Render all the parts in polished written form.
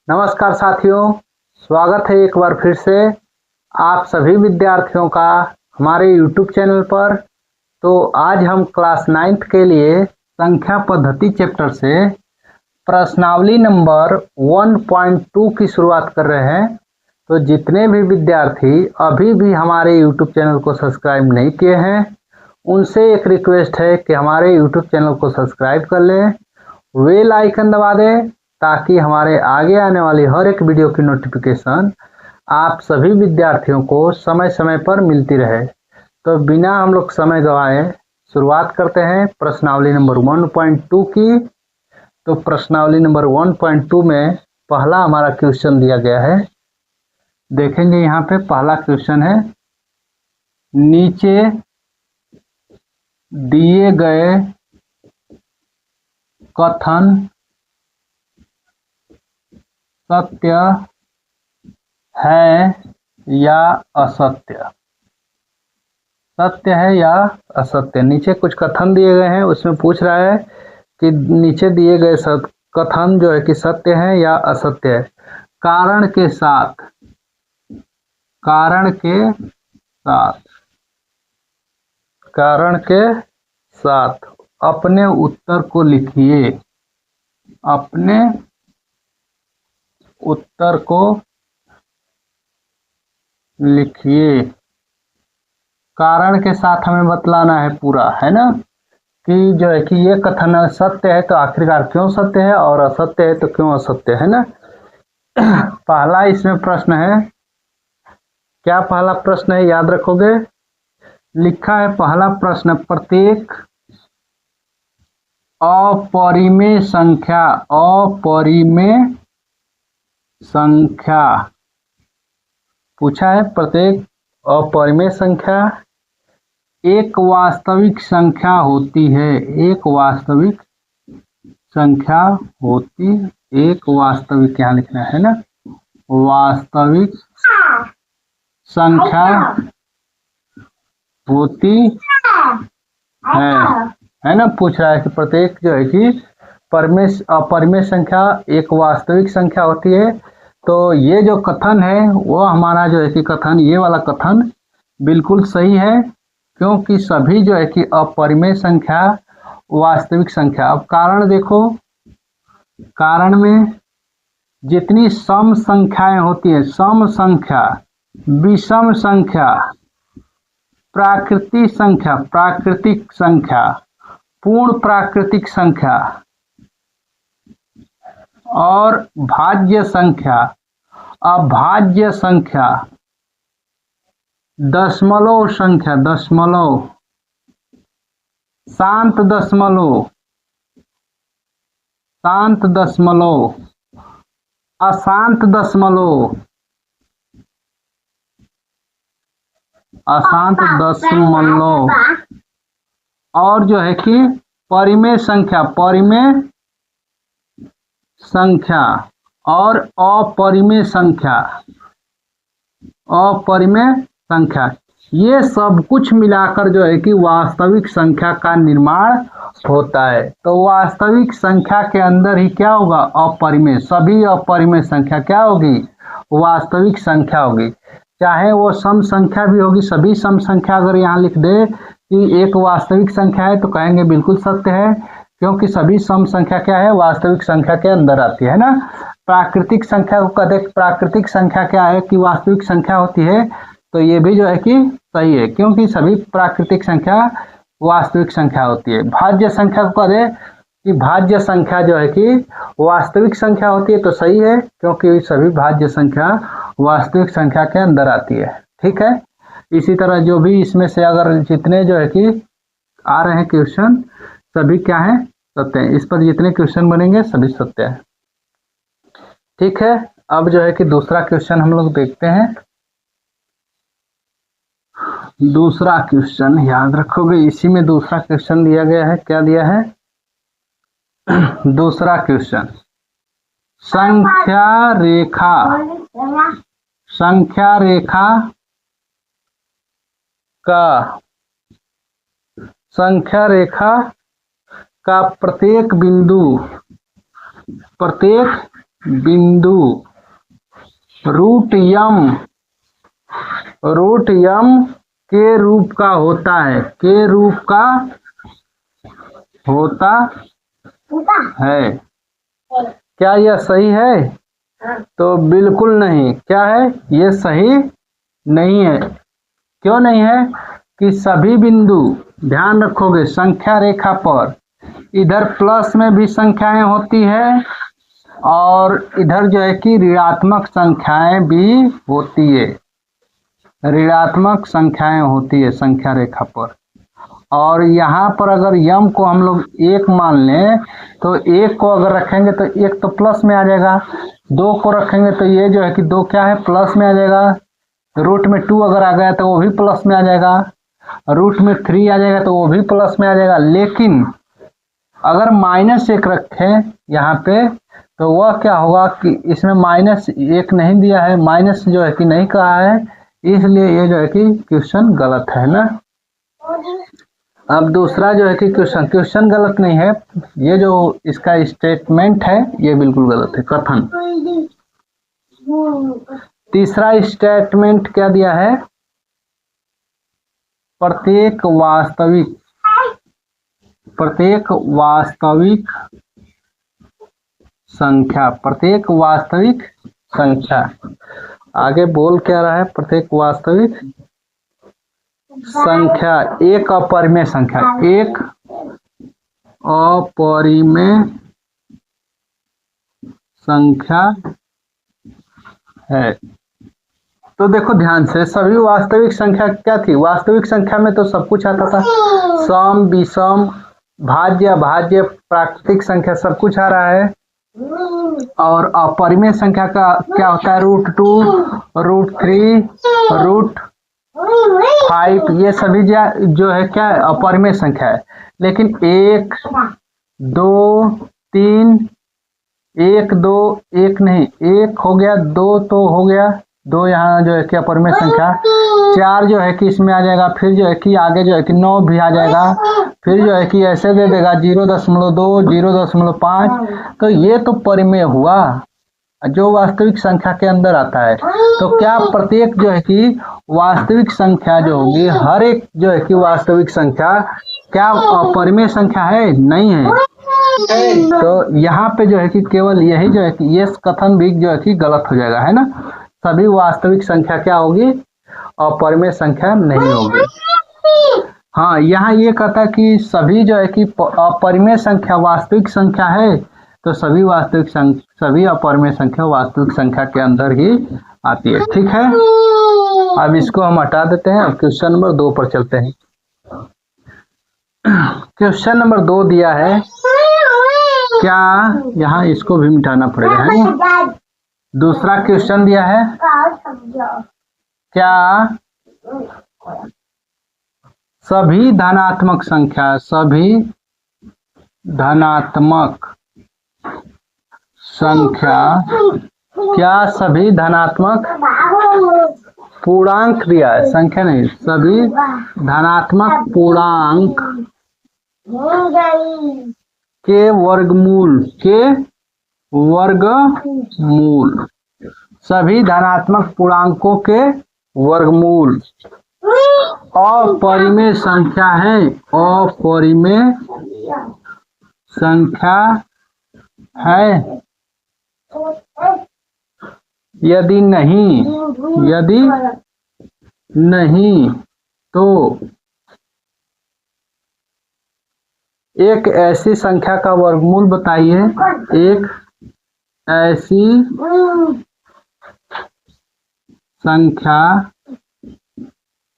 नमस्कार साथियों, स्वागत है एक बार फिर से आप सभी विद्यार्थियों का हमारे YouTube चैनल पर। तो आज हम क्लास 9th के लिए संख्या पद्धति चैप्टर से प्रश्नावली नंबर 1.2 की शुरुआत कर रहे हैं। तो जितने भी विद्यार्थी अभी भी हमारे YouTube चैनल को सब्सक्राइब नहीं किए हैं, उनसे एक रिक्वेस्ट है कि हमारे YouTube चैनल को सब्सक्राइब कर लें, बेल आइकन दबा दें ताकि हमारे आगे आने वाली हर एक वीडियो की नोटिफिकेशन आप सभी विद्यार्थियों को समय समय पर मिलती रहे। तो बिना हम लोग समय गवाए शुरुआत करते हैं प्रश्नावली नंबर 1.2 की। तो प्रश्नावली नंबर 1.2 में पहला हमारा क्वेश्चन दिया गया है। देखेंगे यहाँ पे पहला क्वेश्चन है, नीचे दिए गए कथन सत्य है या असत्य। सत्य है या असत्य। नीचे कुछ कथन दिए गए हैं, उसमें पूछ रहा है कि नीचे दिए गए कथन जो है कि सत्य है या असत्य है। कारण के साथ अपने उत्तर को लिखिए। अपने उत्तर को लिखिए। कारण के साथ हमें बतलाना है पूरा, है ना, कि जो है कि ये कथन सत्य है तो आखिरकार क्यों सत्य है और असत्य है तो क्यों असत्य है ना। पहला इसमें प्रश्न है, क्या पहला प्रश्न है याद रखोगे। लिखा है पहला प्रश्न, प्रत्येक अपरिमेय संख्या पूछा है। प्रत्येक अपरिमेय संख्या एक वास्तविक संख्या होती है। एक वास्तविक यहाँ लिखना है ना, वास्तविक संख्या होती है ना। पूछ रहा है कि प्रत्येक जो है कि अपरिमेय संख्या एक वास्तविक संख्या होती है। तो ये जो कथन है वो हमारा जो है कि कथन, ये वाला कथन बिल्कुल सही है, क्योंकि सभी जो है कि अपरिमेय संख्या वास्तविक संख्या। अब कारण देखो, कारण में जितनी सम संख्याएं होती है, सम संख्या, विषम संख्या, प्राकृतिक संख्या, पूर्ण प्राकृतिक संख्या और भाज्य संख्या, अभाज्य संख्या, दशमलव संख्या, शांत दशमलव, अशांत दशमलव और जो है कि परिमेय संख्या और अपरिमेय संख्या, ये सब कुछ मिलाकर जो है कि वास्तविक संख्या का निर्माण होता है। तो वास्तविक संख्या के अंदर ही क्या होगा, अपरिमेय। सभी अपरिमेय संख्या क्या होगी, वास्तविक संख्या होगी। चाहे वो सम संख्या भी होगी, सभी सम संख्या अगर यहाँ लिख दे कि एक वास्तविक संख्या है तो कहेंगे बिल्कुल सत्य है, क्योंकि सभी सम संख्या क्या है, वास्तविक संख्या के अंदर आती है ना। प्राकृतिक संख्या को कहते हैं, प्राकृतिक संख्या क्या है कि वास्तविक संख्या होती है, तो ये भी जो है कि सही है, क्योंकि सभी प्राकृतिक संख्या वास्तविक संख्या होती है। भाज्य संख्या को कहते हैं कि भाज्य संख्या जो है कि वास्तविक संख्या होती है, तो सही है, क्योंकि सभी भाज्य संख्या वास्तविक संख्या के अंदर आती है। ठीक है। इसी तरह जो भी इसमें से अगर जितने जो है कि आ रहे हैं क्वेश्चन, सभी क्या है, सत्य है। इस पर जितने क्वेश्चन बनेंगे सभी सत्य है। ठीक है। अब जो है कि दूसरा क्वेश्चन हम लोग देखते हैं। दूसरा क्वेश्चन याद रखोगे, इसी में दूसरा क्वेश्चन दिया गया है। क्या दिया है दूसरा क्वेश्चन, संख्या रेखा का प्रत्येक बिंदु बिंदु रूट यम के रूप का होता है, के रूप का होता है। क्या यह सही है? तो बिल्कुल नहीं। क्या है? ये सही नहीं है। क्यों नहीं है? कि सभी बिंदु, ध्यान रखोगे, संख्या रेखा पर इधर प्लस में भी संख्याएं होती है और इधर जो है कि ऋणात्मक संख्याएं भी होती है, ऋणात्मक संख्याएं होती है संख्या रेखा पर। और यहाँ पर अगर यम को हम लोग एक मान लें तो एक को अगर रखेंगे तो एक तो प्लस में आ जाएगा, दो को रखेंगे तो ये जो है कि दो क्या है, प्लस में आ जाएगा। रूट में 2 अगर आ गया तो वो भी प्लस में आ जाएगा, रूट में 3 आ जाएगा तो वो भी प्लस में आ जाएगा। लेकिन अगर -1 रखें यहाँ पे तो वह क्या होगा कि इसमें -1 नहीं दिया है, माइनस जो है कि नहीं कहा है, इसलिए ये जो है कि क्वेश्चन गलत है ना। अब दूसरा जो है कि क्वेश्चन गलत नहीं है, ये जो इसका स्टेटमेंट है ये बिल्कुल गलत है, कथन। तीसरा स्टेटमेंट क्या दिया है? प्रत्येक वास्तविक संख्या, आगे बोल क्या रहा है? प्रत्येक वास्तविक संख्या एक अपरिमेय संख्या है। तो देखो ध्यान से, सभी वास्तविक संख्या क्या थी? वास्तविक संख्या में तो सब कुछ आता था, सम, विषम, भाज्य, अभाज्य, प्राकृतिक संख्या सब कुछ आ रहा है। और अपरिमेय संख्या का क्या होता है? √2, √3, √5, ये सभी जो है क्या है? अपरिमेय संख्या है। लेकिन 1, 2, 3, 1, 2, 1 नहीं, 1 हो गया, 2 तो हो गया, 2 यहाँ जो है कि अपरिमेय संख्या, 4 जो है कि इसमें आ जाएगा, फिर जो है कि आगे जो है कि 9 भी आ जाएगा, फिर जो है कि ऐसे दे देगा 0.2, 0.5, तो ये तो परिमेय हुआ जो वास्तविक संख्या के अंदर आता है। तो क्या प्रत्येक जो है कि वास्तविक संख्या जो होगी, हर एक जो है कि वास्तविक संख्या क्या अपरिमेय संख्या है? नहीं है। तो यहाँ पे जो है कि केवल यही जो है कि ये कथन भी जो है कि गलत हो जाएगा, है ना। सभी वास्तविक संख्या क्या होगी? अपरिमेय संख्या नहीं होगी। हाँ, यहाँ ये कहता है कि सभी जो है कि अपरिमेय संख्या वास्तविक संख्या है, तो सभी अपरिमेय संख्या वास्तविक संख्या के अंदर ही आती है। ठीक है, अब इसको हम हटा देते हैं। अब क्वेश्चन नंबर 2 पर चलते हैं। क्वेश्चन नंबर 2 दिया है, क्या, यहाँ इसको भी मिटाना पड़ेगा, है। दूसरा क्वेश्चन दिया है, क्या सभी धनात्मक पूर्णांक दिया है, संख्या नहीं, सभी धनात्मक पूर्णांक के वर्गमूल सभी धनात्मक पूर्णांकों के वर्गमूल अपरिमेय संख्या है, अपरिमेय संख्या है। यदि नहीं तो एक ऐसी संख्या का वर्गमूल बताइए, एक ऐसी संख्या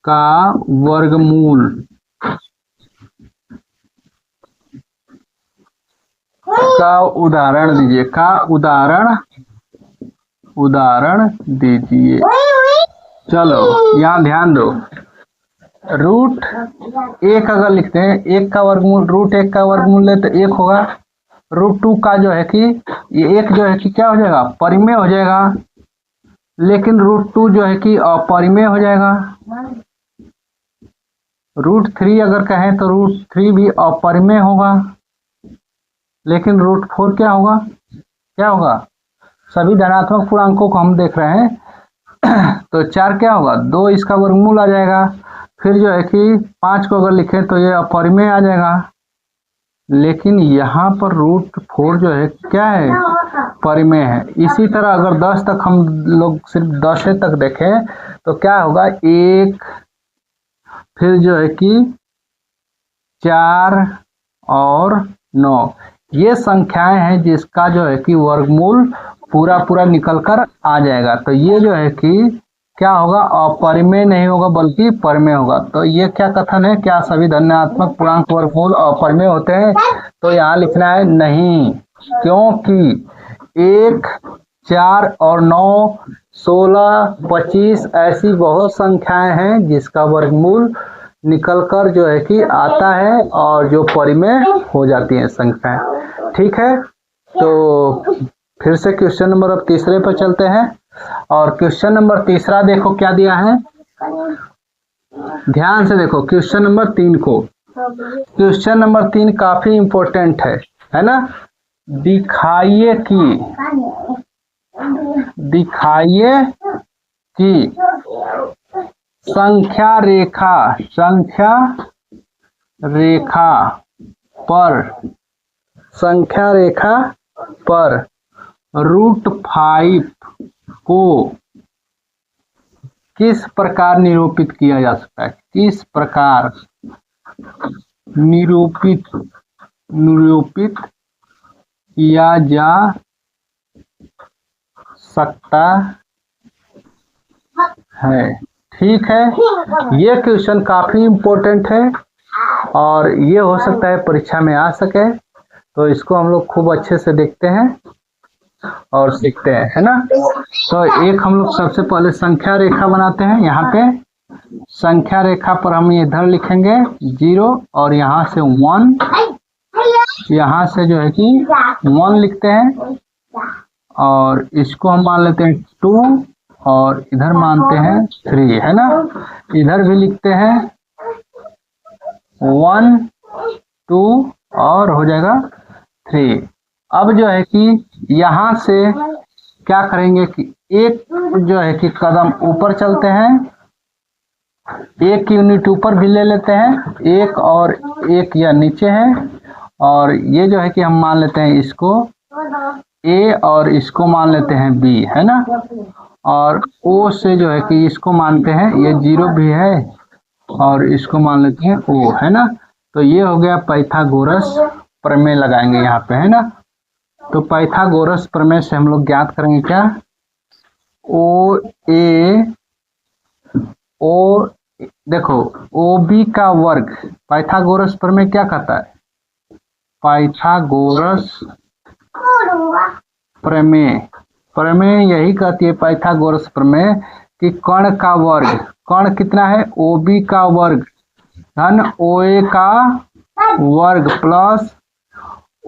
का वर्गमूल का उदाहरण दीजिए। चलो यहाँ ध्यान दो, √1 अगर लिखते हैं, 1 का वर्गमूल, √1 का वर्गमूल ले तो 1 होगा। √2 का जो है कि ये 1 जो है कि क्या हो जाएगा? परिमेय हो जाएगा। लेकिन √2 जो है कि अपरिमेय हो जाएगा। √3 अगर कहें तो √3 भी अपरिमेय होगा। लेकिन √4 क्या होगा? सभी धनात्मक पूर्णांकों को हम देख रहे हैं। तो 4 क्या होगा, 2 इसका वर्गमूल आ जाएगा। फिर जो है कि 5 को अगर लिखें तो ये अपरिमेय आ जाएगा। लेकिन यहाँ पर √4 जो है क्या है, परिमेय है। इसी तरह अगर 10 तक हम लोग सिर्फ 10 तक देखें तो क्या होगा, 1, फिर जो है कि 4 और 9, ये संख्याएं हैं जिसका जो है कि वर्गमूल पूरा पूरा निकल कर आ जाएगा। तो ये जो है कि क्या होगा, अपरिमेय नहीं होगा बल्कि परिमेय होगा। तो ये क्या कथन है, क्या सभी धनात्मक पूर्णांक वर्गमूल अपरिमेय होते हैं? तो यहाँ लिखना है नहीं, क्योंकि 1, 4 और 9, 16, 25 ऐसी बहुत संख्याएं हैं जिसका वर्गमूल निकलकर जो है कि आता है और जो परिमेय हो जाती है संख्याएं। ठीक है, तो फिर से क्वेश्चन नंबर अब तीसरे पर चलते हैं। और क्वेश्चन नंबर तीसरा देखो क्या दिया है, ध्यान से देखो क्वेश्चन नंबर 3 को। क्वेश्चन नंबर 3 काफी इंपॉर्टेंट है ना। दिखाइए कि संख्या रेखा पर √5 को किस प्रकार निरूपित किया जा सकता है, किस प्रकार निरूपित किया जा सकता है। ठीक है, ये क्वेश्चन काफी इम्पोर्टेंट है और ये हो सकता है परीक्षा में आ सके, तो इसको हम लोग खूब अच्छे से देखते हैं और सीखते हैं, है ना। तो एक हम लोग सबसे पहले संख्या रेखा बनाते हैं। यहाँ पे संख्या रेखा पर हम इधर लिखेंगे 0 और यहाँ से 1, यहाँ से जो है कि 1 लिखते हैं और इसको हम मान लेते हैं 2 और इधर मानते हैं 3, है ना। इधर भी लिखते हैं 1, 2 और हो जाएगा 3। अब जो है कि यहाँ से क्या करेंगे कि एक जो है कि कदम ऊपर चलते हैं, एक यूनिट ऊपर भी ले लेते हैं, एक और एक या नीचे है। और ये जो है कि हम मान लेते हैं इसको A और इसको मान लेते हैं B, है ना। और O से जो है कि इसको मानते हैं, ये 0 भी है और इसको मान लेते हैं O, है ना। तो ये हो गया पाइथागोरस प्रमेय लगाएंगे यहाँ पे, है ना। तो पाइथागोरस प्रमेय से हम लोग ज्ञात करेंगे क्या, देखो OB का वर्ग, पाइथागोरस प्रमेय क्या कहता है, पाइथागोरस प्रमेय यही कहती है पाइथागोरस प्रमेय कि कर्ण का वर्ग, कर्ण कितना है, OB का वर्ग धन OA का वर्ग प्लस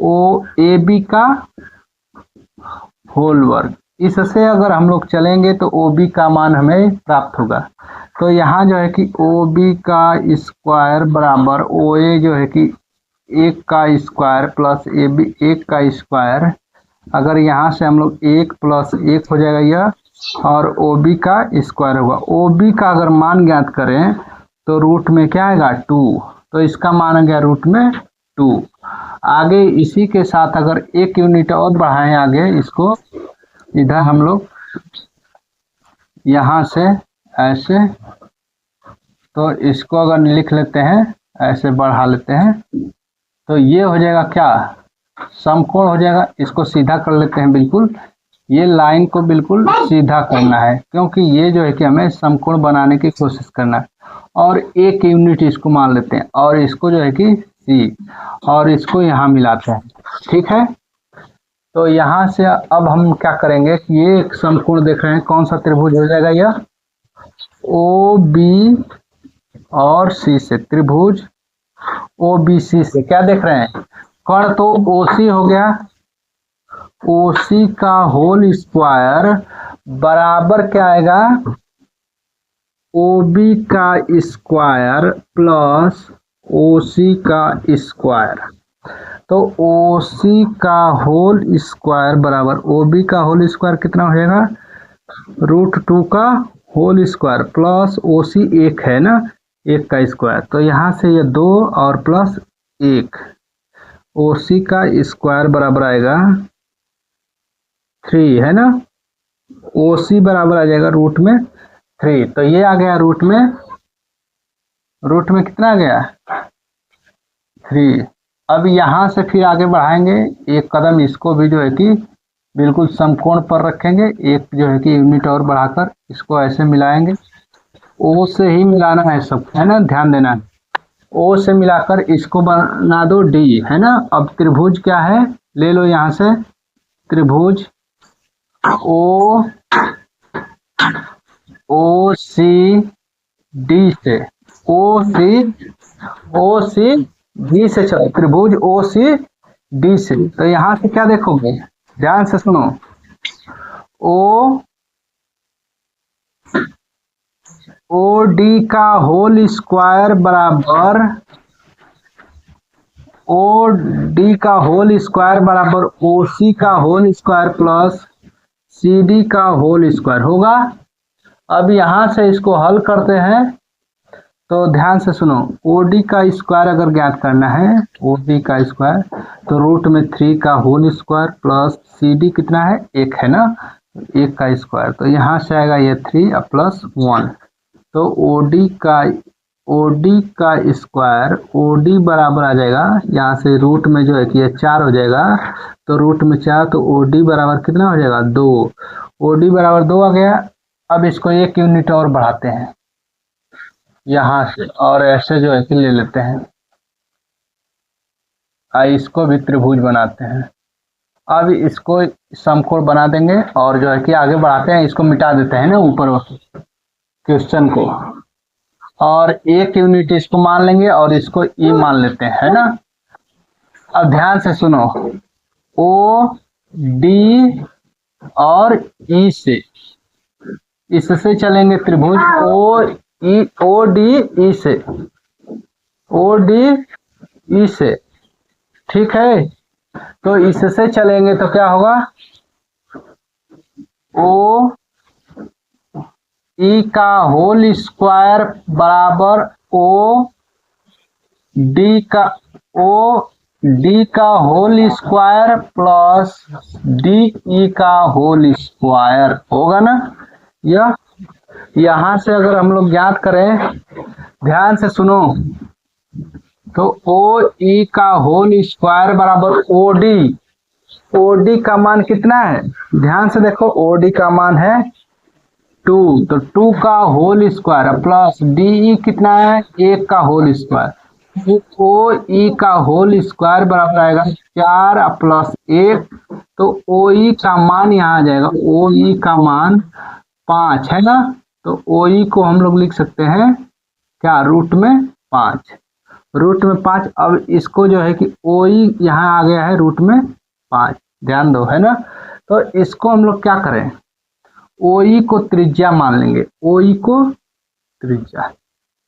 OAB का होल वर्ग। इससे अगर हम लोग चलेंगे तो OB का मान हमें प्राप्त होगा। तो यहाँ जो है कि OB का स्क्वायर बराबर OA जो है कि 1 का स्क्वायर प्लस AB 1 का स्क्वायर। अगर यहाँ से हम लोग 1 + 1 हो जाएगा यह, और OB का स्क्वायर होगा। OB का अगर मान ज्ञात करें तो रूट में क्या आएगा, 2, तो इसका मान आ गया रूट में 2। आगे इसी के साथ अगर 1 यूनिट और बढ़ाएं आगे इसको, इधर हम लोग यहाँ से ऐसे, तो इसको अगर लिख लेते हैं ऐसे बढ़ा लेते हैं तो ये हो जाएगा क्या, समकोण हो जाएगा। इसको सीधा कर लेते हैं, बिल्कुल ये लाइन को बिल्कुल सीधा करना है क्योंकि ये जो है कि हमें समकोण बनाने की कोशिश करना है। और 1 यूनिट इसको मान लेते हैं और इसको जो है कि C और इसको यहाँ मिलाते हैं, ठीक है। तो यहाँ से अब हम क्या करेंगे कि ये एक समकोण देख रहे हैं, कौन सा त्रिभुज हो जाएगा यह, OB और C से, त्रिभुज OBC से क्या देख रहे हैं, कर्ण तो OC हो गया, OC का होल स्क्वायर बराबर क्या आएगा, OB का स्क्वायर प्लस OC का स्क्वायर। तो OC का होल स्क्वायर बराबर OB का होल स्क्वायर कितना हो जाएगा, √2 का होल स्क्वायर प्लस OC 1 है ना, 1 का स्क्वायर, तो यहाँ से ये 2 और प्लस 1, OC का स्क्वायर बराबर आएगा 3 है ना, OC बराबर आ जाएगा √3। तो ये आ गया रूट में कितना आ गया 3। अब यहाँ से फिर आगे बढ़ाएंगे एक कदम, इसको भी जो है कि बिल्कुल समकोण पर रखेंगे, एक जो है कि यूनिट और बढ़ाकर इसको ऐसे मिलाएंगे, O से ही मिलाना है सब, है ना, ध्यान देना है। O से मिलाकर इसको बना दो D, है ना। अब त्रिभुज क्या है, ले लो यहाँ से त्रिभुज OCD से, OCD से चलो, त्रिभुज OCD से। तो यहाँ से क्या देखोगे, ध्यान से सुनो, OD का होल स्क्वायर बराबर OC का होल स्क्वायर प्लस CD का होल स्क्वायर होगा। अब यहाँ से इसको हल करते हैं, तो ध्यान से सुनो, OD का स्क्वायर अगर ज्ञात करना है, OD का स्क्वायर, तो √3 का होल स्क्वायर प्लस CD कितना है, 1 है ना, 1 का स्क्वायर, तो यहाँ से आएगा ये 3 प्लस 1। तो OD का स्क्वायर, OD बराबर आ जाएगा, यहाँ से रूट में जो है कि ये 4 हो जाएगा, तो रूट में 4, तो OD बराबर कितना हो जाएगा 2, OD बराबर 2 आ गया। अब इसको 1 यूनिट और बढ़ाते हैं यहाँ से, और ऐसे जो है कि ले लेते हैं, इसको भी त्रिभुज बनाते हैं। अब इसको समकोण बना देंगे और जो है कि आगे बढ़ाते हैं, इसको मिटा देते हैं ना ऊपर क्वेश्चन को, और 1 यूनिट इसको मान लेंगे और इसको E मान लेते हैं, है ना। अब ध्यान से सुनो, OD और E से, इससे चलेंगे त्रिभुज ODE से, ठीक है। तो इससे चलेंगे तो क्या होगा, OE का होल स्क्वायर बराबर OD का होल स्क्वायर प्लस DE का होल स्क्वायर होगा ना। यह यहाँ से अगर हम लोग ज्ञात करें, ध्यान से सुनो, तो OE का होल स्क्वायर बराबर OD का मान कितना है, ध्यान से देखो, OD का मान है 2, तो 2 का होल स्क्वायर प्लस DE कितना है, 1 का होल स्क्वायर, OE का होल स्क्वायर बराबर आएगा 4 प्लस 1, तो OE का मान यहाँ आ जाएगा, OE का मान 5 है ना। तो OE को हम लोग लिख सकते हैं क्या, √5। अब इसको जो है कि OE यहाँ आ गया है √5, ध्यान दो, है ना। तो इसको हम लोग क्या करें, OE को त्रिज्या मान लेंगे, OE को त्रिज्या,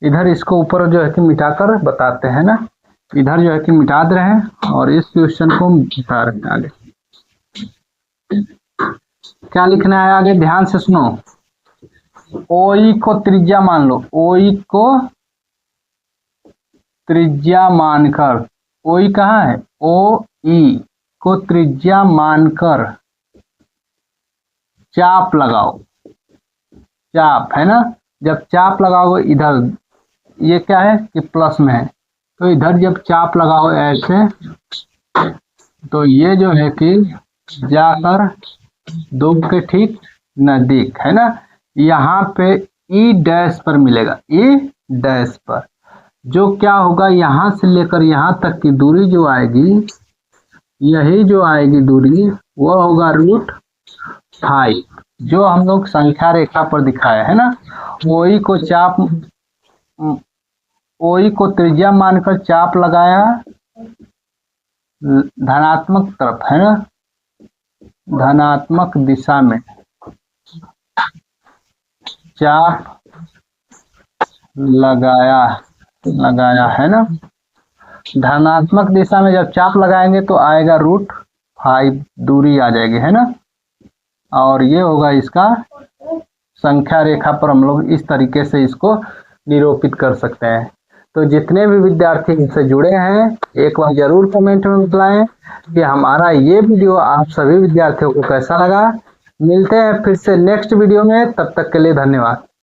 इधर इसको ऊपर जो है कि मिटाकर बताते हैं ना, इधर जो है कि मिटा दे रहे हैं और इस क्वेश्चन को मिटा रहे हैं। आगे क्या लिखना है, आगे ध्यान से सुनो, OE को त्रिज्या मान लो, OE को त्रिज्या मानकर, OE कहाँ है, OE को त्रिज्या मानकर चाप लगाओ, चाप, है ना। जब चाप लगाओगे, इधर ये क्या है कि प्लस में है, तो इधर जब चाप लगाओ ऐसे, तो ये जो है कि जाकर 2 के ठीक नजदीक, है ना, यहाँ पे E डैश पर मिलेगा, E डैश पर, जो क्या होगा, यहाँ से लेकर यहाँ तक की दूरी जो आएगी, यही जो आएगी दूरी, वो होगा √5, जो हम लोग संख्या रेखा पर दिखाया है ना। OE को त्रिज्या मानकर चाप लगाया धनात्मक तरफ, है ना, धनात्मक दिशा में चाप लगाया है ना। धनात्मक दिशा में जब चाप लगाएंगे तो आएगा √5 दूरी आ जाएगी, है ना। और ये होगा इसका संख्या रेखा पर हम लोग इस तरीके से इसको निरूपित कर सकते हैं। तो जितने भी विद्यार्थी इससे जुड़े हैं एक बार जरूर कमेंट में बताएं कि हमारा ये वीडियो आप सभी विद्यार्थियों को कैसा लगा। मिलते हैं फिर से नेक्स्ट वीडियो में, तब तक के लिए धन्यवाद।